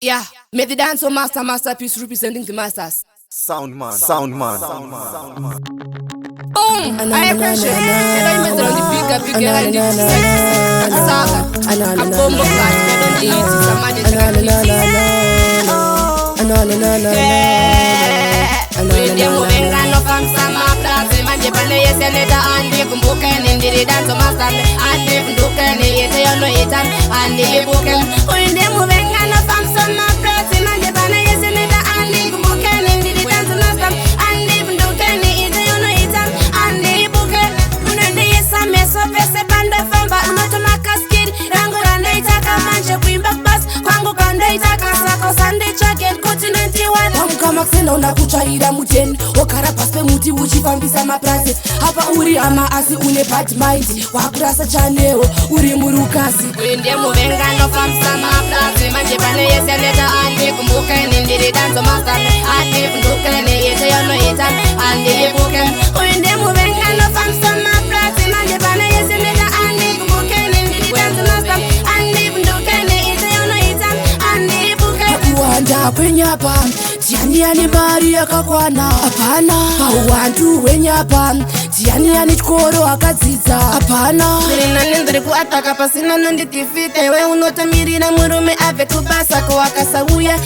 Yeah, may the dance masterpiece representing the masters. Sound man. Boom! I appreciate it. I don't on the bigger and the and saga. I'm bomb of that. I don't need to some Maxena unakuchaira muteni wakara pasi pemuti uchifambisa maprase hapa uri ama asi une bad mind wakurasa chanewo uri murukasi uinde muvenga nofambisa maprase manje pane yese neta andi kumbukeni ndiri danzo master andi kundukeni yese yonoita andi ibuke uinde muvenga nofambisa maprase manje pane yese neta andi kumbukeni ndiri danzo master andi kundukeni yese yonoita andi ibuke kuwanda kwenyapa Tiani mari yakakwana hapana pauwandu wenyapa tiani chikoro akadzidza hapana nani ndiri kuataka pasina nonditifite we unotomirira murume abve kubasa kwakasauya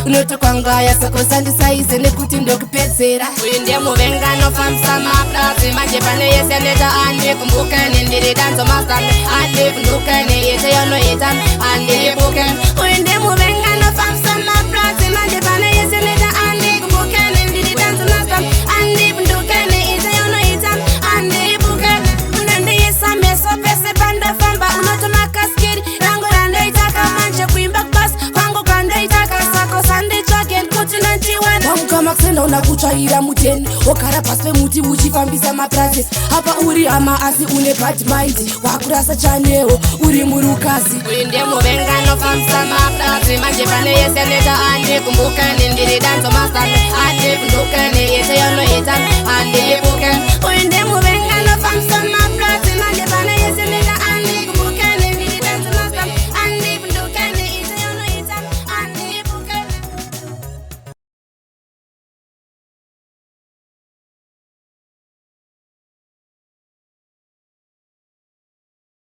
unotokwangaya sakosandisaize nekuti ndokupedzera uinde muvenga nofambisa maprase manje pane yese neta andi kumbukeni ndiri danzo master andi kundukeni yese yonoita andi ibuke uinde muvenga nofambisa maprase manje pane yese neta andi kumbukeni ndiri danzo master andi kundukeni yese yonoita andi ibuke unende yesa meso pese panda famba unotoma kaskiri rango randoitaka manje kuimba kubasa kwangu kandoitaka sako sande choken kuti 91 wamuka Maxena unakuchaira muteni wakara pasi pemuti uchifambisa maprase hapa uri ama asi une bad mind wakurasa chanewo uri murukasi uinde muvenga nofambisa maprase manje pane yese neta andi kumbukeni ndiri danzo master andi kundukeni yese yono